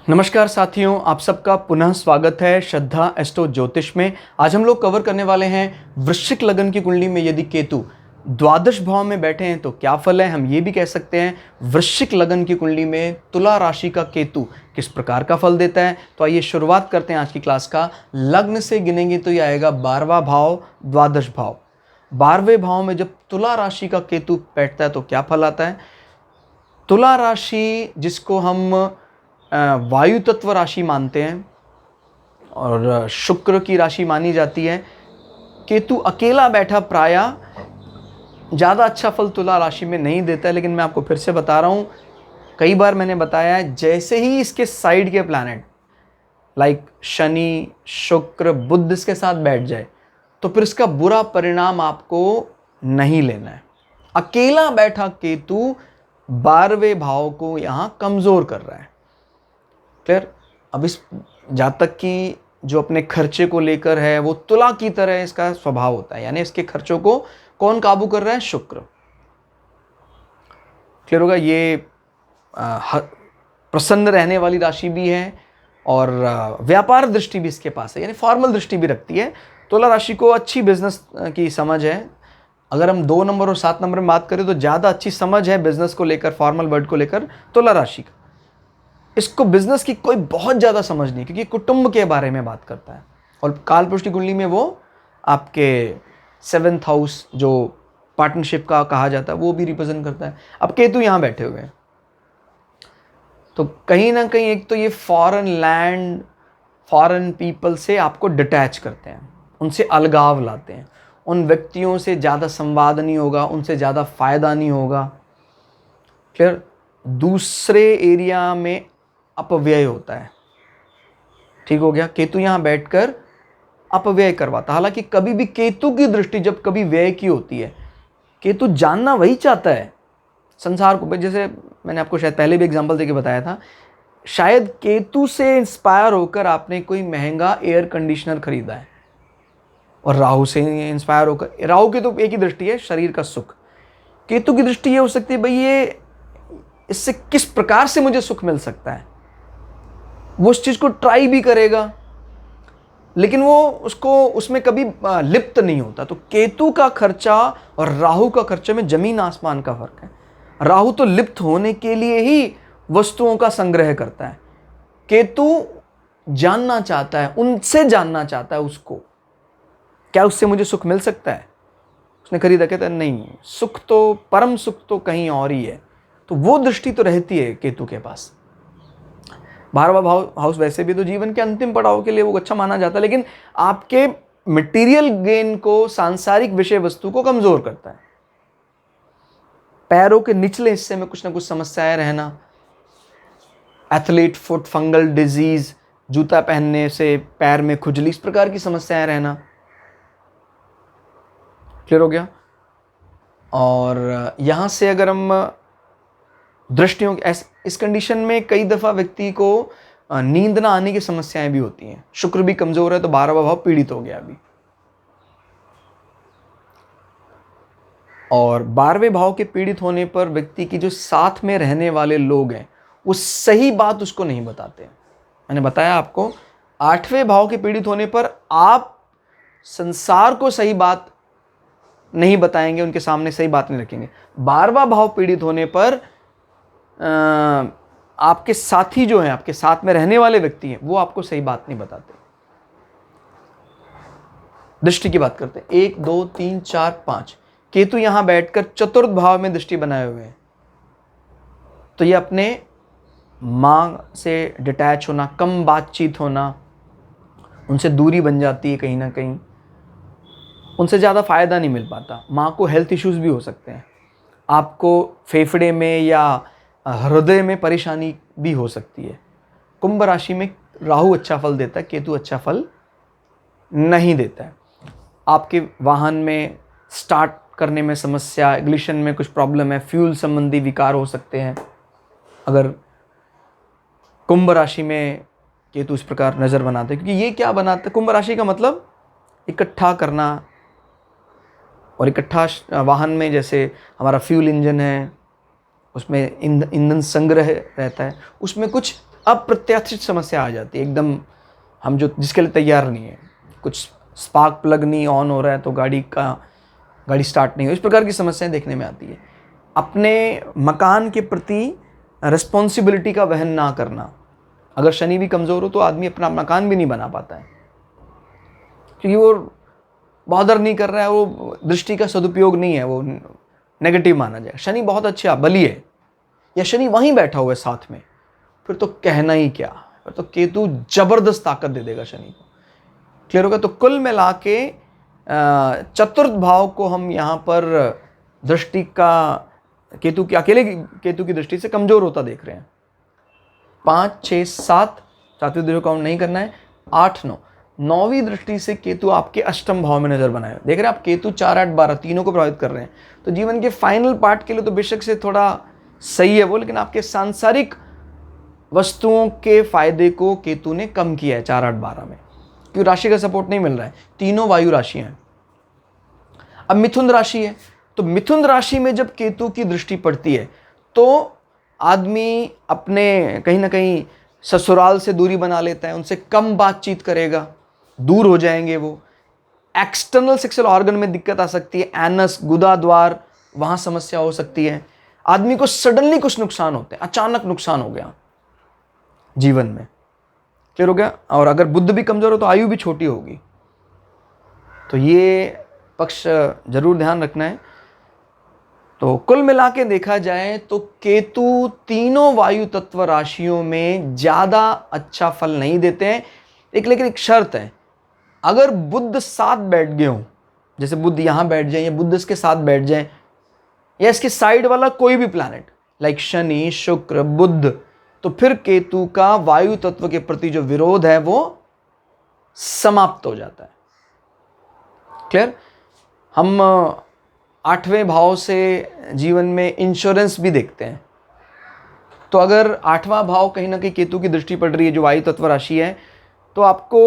नमस्कार साथियों, आप सबका पुनः स्वागत है श्रद्धा एस्ट्रो ज्योतिष में। आज हम लोग कवर करने वाले हैं वृश्चिक लगन की कुंडली में यदि केतु द्वादश भाव में बैठे हैं तो क्या फल है। हम ये भी कह सकते हैं वृश्चिक लगन की कुंडली में तुला राशि का केतु किस प्रकार का फल देता है। तो आइए शुरुआत करते हैं आज की क्लास का। लग्न से गिनेंगे तो ये आएगा 12वां भाव, द्वादश भाव। 12वें भाव में जब तुला राशि का केतु बैठता है तो क्या फल आता है। तुला राशि जिसको हम वायु तत्व राशि मानते हैं और शुक्र की राशि मानी जाती है। केतु अकेला बैठा प्रायः ज़्यादा अच्छा फल तुला राशि में नहीं देता है, लेकिन मैं आपको फिर से बता रहा हूँ, कई बार मैंने बताया है, जैसे ही इसके साइड के प्लैनेट लाइक शनि, शुक्र, बुध इसके साथ बैठ जाए तो फिर इसका बुरा परिणाम आपको नहीं लेना है। अकेला बैठा केतु 12वें भाव को यहाँ कमज़ोर कर रहा है। क्लियर। अब इस जातक की जो अपने खर्चे को लेकर है वो तुला की तरह इसका स्वभाव होता है, यानी इसके खर्चों को कौन काबू कर रहा है, शुक्र। क्लियर होगा। ये प्रसन्न रहने वाली राशि भी है और व्यापार दृष्टि भी इसके पास है, यानी फॉर्मल दृष्टि भी रखती है। तुला राशि को अच्छी बिजनेस की समझ है। अगर हम 2 नंबर और 7 नंबर में बात करें तो ज़्यादा अच्छी समझ है बिजनेस को लेकर, फॉर्मल वर्ड को लेकर तुला राशि का। इसको बिजनेस की कोई बहुत ज़्यादा समझ नहीं, क्योंकि कुटुंब के बारे में बात करता है और कालपुरुष की कुंडली में वो आपके 7th हाउस जो पार्टनरशिप का कहा जाता है वो भी रिप्रेजेंट करता है। अब केतु यहाँ बैठे हुए हैं तो कहीं ना कहीं एक तो ये फॉरेन लैंड, फॉरेन पीपल से आपको डिटैच करते हैं, उनसे अलगाव लाते हैं। उन व्यक्तियों से ज़्यादा संवाद नहीं होगा, उनसे ज़्यादा फायदा नहीं होगा। फिर दूसरे एरिया में अपव्यय होता है। ठीक हो गया। केतु यहाँ बैठकर अपव्यय करवाता। हालांकि कभी भी केतु की दृष्टि जब कभी व्यय की होती है, केतु जानना वही चाहता है संसार को। जैसे मैंने आपको शायद पहले भी एग्जांपल देके बताया था, शायद केतु से इंस्पायर होकर आपने कोई महंगा एयर कंडीशनर खरीदा है और राहु से इंस्पायर होकर, राहु की तो एक ही दृष्टि है, शरीर का सुख। केतु की दृष्टि ये हो सकती है, भाई ये इससे किस प्रकार से मुझे सुख मिल सकता है। वो उस चीज को ट्राई भी करेगा, लेकिन वो उसमें कभी लिप्त नहीं होता। तो केतु का खर्चा और राहु का खर्चे में जमीन आसमान का फर्क है। राहु तो लिप्त होने के लिए ही वस्तुओं का संग्रह करता है, केतु जानना चाहता है, उनसे जानना चाहता है उसको, क्या उससे मुझे सुख मिल सकता है। उसने खरीदा, कहता है नहीं, सुख तो, परम सुख तो कहीं और ही है। तो वो दृष्टि तो रहती है केतु के पास। 12वां भाव हाउस वैसे भी तो जीवन के अंतिम पड़ाव के लिए वो अच्छा माना जाता है, लेकिन आपके मटेरियल गेन को, सांसारिक विषय वस्तु को कमजोर करता है। पैरों के निचले हिस्से में कुछ ना कुछ समस्याएं रहना, एथलीट फुट, फंगल डिजीज, जूता पहनने से पैर में खुजली, इस प्रकार की समस्याएं रहना। क्लियर हो गया। और यहां से अगर हम दृष्टियों इस कंडीशन में कई दफा व्यक्ति को नींद ना आने की समस्याएं भी होती हैं। शुक्र भी कमजोर है तो 12वां भाव पीड़ित हो गया अभी। और 12वें भाव के पीड़ित होने पर व्यक्ति की जो साथ में रहने वाले लोग हैं वो सही बात उसको नहीं बताते। मैंने बताया आपको, 8वें भाव के पीड़ित होने पर आप संसार को सही बात नहीं बताएंगे, उनके सामने सही बात नहीं रखेंगे। 12वां भाव पीड़ित होने पर आपके साथी जो हैं, आपके साथ में रहने वाले व्यक्ति हैं, वो आपको सही बात नहीं बताते। दृष्टि की बात करते हैं। 1 2 3 4 5 केतु यहां बैठकर चतुर्थ भाव में दृष्टि बनाए हुए हैं, तो ये अपने मां से डिटैच होना, कम बातचीत होना, उनसे दूरी बन जाती है कहीं ना कहीं, उनसे ज़्यादा फायदा नहीं मिल पाता। मां को हेल्थ इश्यूज भी हो सकते हैं, आपको फेफड़े में या हृदय में परेशानी भी हो सकती है। कुंभ राशि में राहु अच्छा फल देता है, केतु अच्छा फल नहीं देता है। आपके वाहन में स्टार्ट करने में समस्या, इग्निशन में कुछ प्रॉब्लम है, फ्यूल संबंधी विकार हो सकते हैं अगर कुंभ राशि में केतु इस प्रकार नजर बनाते हैं। क्योंकि ये क्या बनाता है, कुंभ राशि का मतलब इकट्ठा करना, और इकट्ठा वाहन में जैसे हमारा फ्यूल इंजन है, उसमें ईंधन संग्रह रहता है, उसमें कुछ अप्रत्याशित समस्या आ जाती है एकदम, हम जो जिसके लिए तैयार नहीं है। कुछ स्पार्क प्लग नहीं ऑन हो रहा है तो गाड़ी स्टार्ट नहीं हो, इस प्रकार की समस्याएं देखने में आती है। अपने मकान के प्रति रिस्पॉन्सिबिलिटी का वहन ना करना, अगर शनि भी कमज़ोर हो तो आदमी अपना मकान भी नहीं बना पाता है, क्योंकि वो बॉदर नहीं कर रहा है, वो दृष्टि का सदुपयोग नहीं है, वो नेगेटिव माना जाए। शनि बहुत अच्छा बली है, या शनि वहीं बैठा हुआ है साथ में, फिर तो कहना ही क्या, फिर तो केतु जबरदस्त ताकत दे देगा शनि को। क्लियर होगा? तो कुल मिला के चतुर्थ भाव को हम यहाँ पर दृष्टि का केतु की, अकेले केतु की दृष्टि से कमजोर होता देख रहे हैं। 5, 6, 7 सातवीं दृष्टि काउंट नहीं करना है, 8, 9 9वीं दृष्टि से केतु आपके अष्टम भाव में नजर बनाए। देख रहे हैं आप, केतु 4, 8, 12 तीनों को प्रभावित कर रहे हैं। तो जीवन के फाइनल पार्ट के लिए तो बेशक से थोड़ा सही है वो, लेकिन आपके सांसारिक वस्तुओं के फायदे को केतु ने कम किया है 4, 8, 12 में, क्योंकि राशि का सपोर्ट नहीं मिल रहा है। तीनों वायु राशि हैं। अब मिथुन राशि है, तो मिथुन राशि में जब केतु की दृष्टि पड़ती है तो आदमी अपने कहीं ना कहीं ससुराल से दूरी बना लेता है, उनसे कम बातचीत करेगा, दूर हो जाएंगे वो। एक्सटर्नल सेक्सुअल ऑर्गन में दिक्कत आ सकती है, एनस, गुदा द्वार, वहां समस्या हो सकती है। आदमी को सडनली कुछ नुकसान होते हैं, अचानक नुकसान हो गया जीवन में। क्लियर हो गया? और अगर बुद्ध भी कमजोर हो तो आयु भी छोटी होगी। तो ये पक्ष जरूर ध्यान रखना है। तो कुल मिला के देखा जाए तो केतु तीनों वायु तत्व राशियों में ज्यादा अच्छा फल नहीं देते हैं। लेकिन एक शर्त है, अगर बुध साथ बैठ गए हो, जैसे बुध यहां बैठ जाए या बुध इसके साथ बैठ जाए, या इसके साइड वाला कोई भी प्लैनेट लाइक शनि, शुक्र, बुध, तो फिर केतु का वायु तत्व के प्रति जो विरोध है वो समाप्त हो जाता है। क्लियर? हम 8वें भाव से जीवन में इंश्योरेंस भी देखते हैं। तो अगर 8वां भाव कहीं ना कहीं केतु की दृष्टि पड़ रही है, जो वायु तत्व राशि है, तो आपको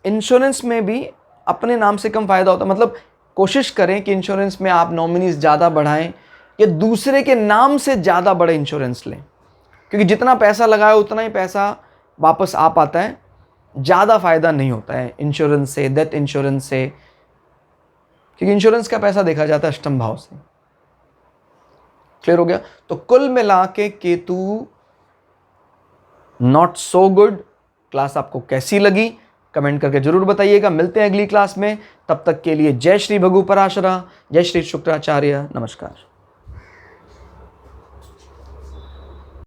इंश्योरेंस में भी अपने नाम से कम फायदा होता है। मतलब कोशिश करें कि इंश्योरेंस में आप नॉमिनीज ज़्यादा बढ़ाएं या दूसरे के नाम से ज़्यादा बड़े इंश्योरेंस लें, क्योंकि जितना पैसा लगाए उतना ही पैसा वापस आ पाता है। ज़्यादा फायदा नहीं होता है इंश्योरेंस से, डेथ इंश्योरेंस से, क्योंकि इंश्योरेंस का पैसा देखा जाता है अष्टम भाव से। क्लियर हो गया? तो कुल मिला के Ketu not so good. Class आपको कैसी लगी कमेंट करके जरूर बताइएगा। मिलते हैं अगली क्लास में, तब तक के लिए जय श्री भगु पराशरा, जय श्री शुक्राचार्य, नमस्कार।